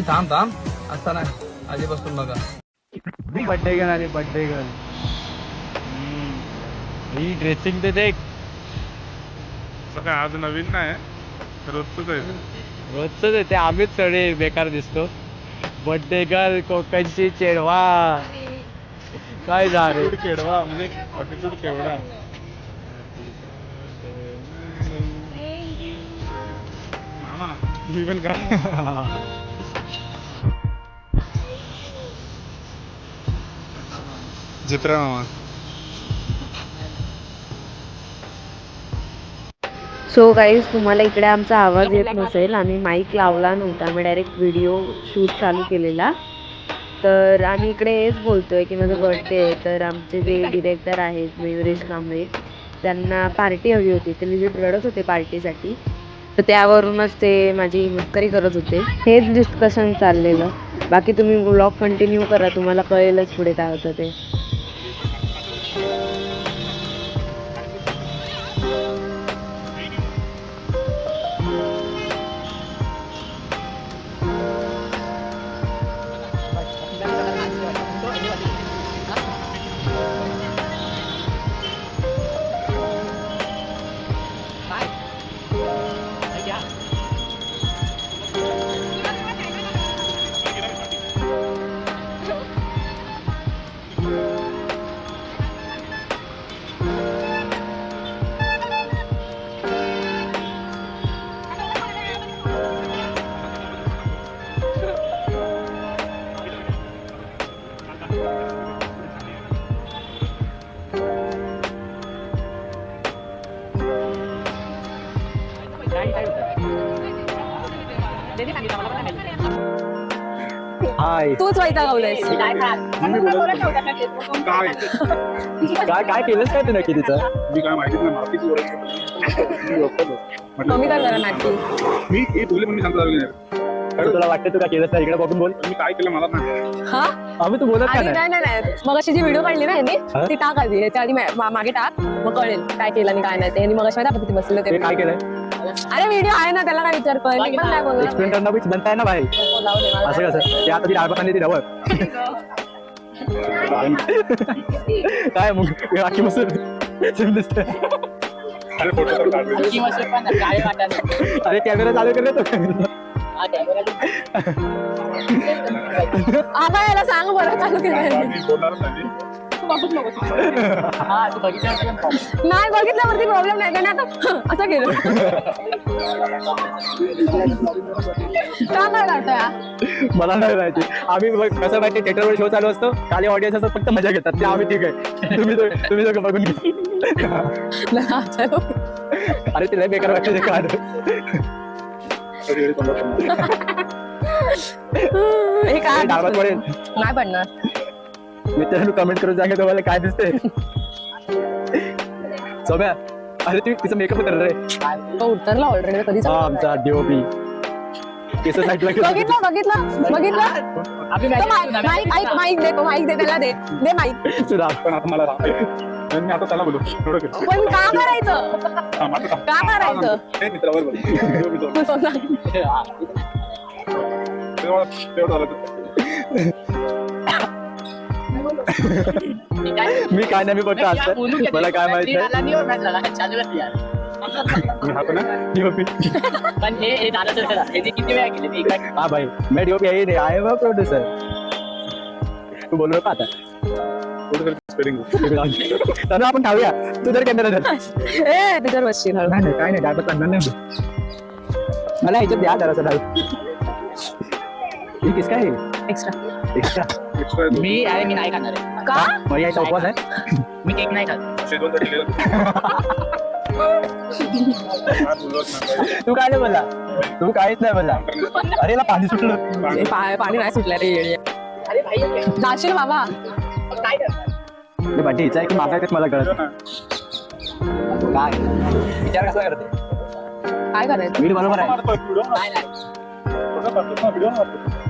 नाही थांब थांब असता नाही आधीपासून बघा बर्थडे गर्ल आली बर्थडे गर्ल ही ड्रेसिंग ते देख काय आज नवीन नाही रोजच आहे रोजच आहे ते आम्हीच सगळे बेकार दिसतो बर्थडे गर्ल कोकणची चेडवा काय जा रे केडवा म्हणजे अटिट्यूड केवढा मामा मी पण काय जित्रा मामा सो गाईज तुम्हाला इकडे आमचा आवाज येत नसेल आम्ही माईक लावला नव्हता आम्ही डायरेक्ट व्हिडिओ शूट चालू केलेला तर आम्ही इकडे हेच बोलतोय की माझा बर्थडे आहे तर आमचे जे डिरेक्टर आहेत मयुरेश कांबळे त्यांना पार्टी हवी होती ते लिजिट रडत होते पार्टीसाठी तर त्यावरूनच ते माझी मस्करी करत होते हेच डिस्कशन चाललेलं बाकी तुम्ही व्लॉग कंटिन्यू करा तुम्हाला कळेलच पुढे काय होतं ते तूच वैतागवलंयस काय केलंच काय तू नक्की तिचं मी काय माहितीच नाही माफीच मम्मी काय करा नाटकी मी हे बोलले पण मी सांगतो तुला वाटतं तू काय केलंस इकडे बघून बोल मी काय केलं मला नाही हा आम्ही तू बोलत का आणि नाही नाही मग अशी जी व्हिडिओ काढली ना यांनी ती टाक आधी याच्या आधी मागे टाक मग कळेल काय केलं आणि काय नाही ते मग अशा किती बसले ते काय केलंय अरे व्हिडिओ आहे ना त्याला काय विचार कर मी पण काय बोलणार एक्सप्लेन करणं बीच बनताय ना भाई जाऊ दे मला असं कसं ते आता ती डाळ आणि ती डवळ काय मग बाकी मसून दिसतंय अरे फोटो तर काढले. अरे कॅमेरा चालू कर रे तो आता याला सांग बरं चालू केलं मी बोलणारच नाही. नाही बघितल्यावरती प्रॉब्लेम नाही त्याने आता असं केलं का काय काढतोय हा? मला नाही माहिती आम्ही कसं माहिती थिएटरवर शो चालू असतो खाली ऑडियन्स असतो फक्त मजा घेतात ते आम्ही ठीक आहे तुम्ही सगळं बघून घ्या अरे तिला बेकार वाटतं ते काढ हे काय डाळभात पडेल नाही पडणार मित्रांनो कमेंट करून सांगा तुम्हाला काय दिसतंय सौम्या अरे तू तिचा मेकअप उतर रे तो उतरला ऑलरेडी कधी हा आमचा डीओपी केस साईडला बघितलं माईक दे त्याला दे माईक सुद्धा पण आता मला राहते मी आता त्याला बोलू एवढं केलं. पण का करायचं का करायचं हे मित्रावर बोल. तेवढं झालं तर. मी काय नाही मी फक्त असतं मला काय माहित नाही मी हात ना डीओपी हा भाई मैं डीओपी आहे नाही आय एम अ प्रोड्युसर तू बोलू नका आता थोडं स्पेलिंग तर आपण खाऊया तू जर कॅमेरा धर ए तुझ्यावर बसशील हळू. नाही काय नाही डाळ करणार नाही मला ह्याच्यात द्या जरासा डाळ ही किसका आहे एक्स्ट्रा एक्स्ट्रा एक्स्ट्रा मी नाही खाणार आहे. का मग यायचा उपवास आहे मी केक नाही खात. शेदोन तू काय नाही बोलला तू काहीच नाही बोलला अरे ना पाणी सुटलं ए, पाणी नाही सुटलं रे येडे. अरे भाई जाशील बाबा काय करणार ते बाटी हिचा आहे की माझा आहे मला कळत काय विचार कसा करते काय करायचं मीठ बरोबर आहे नाही नाही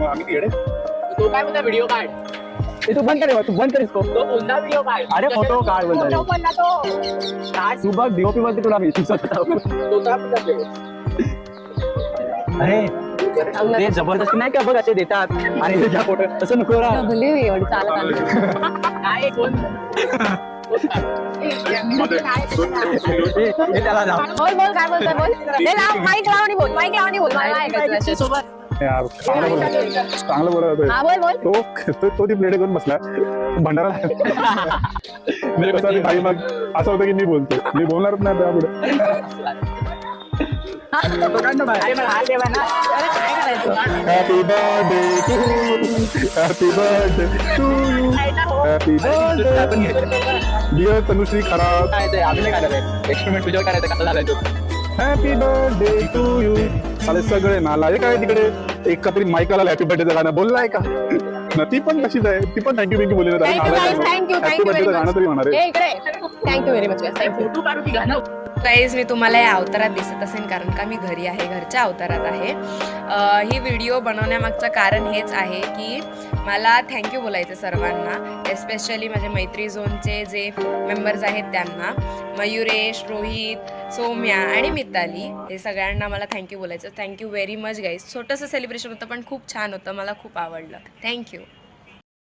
आम्ही येडे तो काय म्हणता व्हिडिओ काढ ए, तू बंद कर तू बंद कर इसको तो पुन्हा व्हिडिओ काढ अरे फोटो काढ बोलतो फोटो बनला तो काढ तू बघ डीओपी मध्ये तुला मी तो तर आपण करतोय. अरे ते जबरदस्ती नाही का बघ असे देतात आणि तुझ्या फोटो तसं नको राहा. डबली एवढी चालत आली. काय कोण हे त्याला लाव. बोल बोल काय बोलतोय बोल. हे लाव माईक लाव आणि बोल माईक लाव आणि बोल मला ऐकायचं सोबत. यार चांगलं बोलत हा बोल बोल. तो ती प्लेट घेऊन बसला भंडारा भाई मग असं होतं की मी बोलतो मी बोलणारच नाही त्यापुढे अरे मला हात देवा ना काय करायचं happy birthday to happy birthday to happy birthday dear Tanushree खराब काय ते आम्ही नाही काढत आहे एक्सपेरिमेंट तुझ्यावर करायचं कसं झालाय हॅपी बर्थडे टू यू साले सगळे नाला काय तिकडे एक तरी माईकला हॅपी बर्थडेचं गाणं बोललाय का ना ती पण तशीच आहे ती पण थँक्यू थँक्यू बोलली थँक्यू हॅपी बर्थडेचं गाणं तरी होणार आहे हे इकडे थँक्यू व्हेरी मच थँक्यू. तू काढू की गाणं गाईज मी तुम्हाला या अवतारात दिसत असेल कारण का मी घरी आहे घरच्या अवतारात आहे. ही व्हिडिओ बनवण्यामागचं कारण हेच आहे की मला थँक्यू बोलायचं सर्वांना एस्पेशली माझ्या मैत्री झोनचे जे मेंबर्स आहेत त्यांना मयुरेश रोहित सौम्या आणि मिताली हे सगळ्यांना मला थँक्यू बोलायचं. Thank you very much guys. छोटंसं सेलिब्रेशन होतं पण खूप छान होतं मला खूप आवडलं. थँक्यू.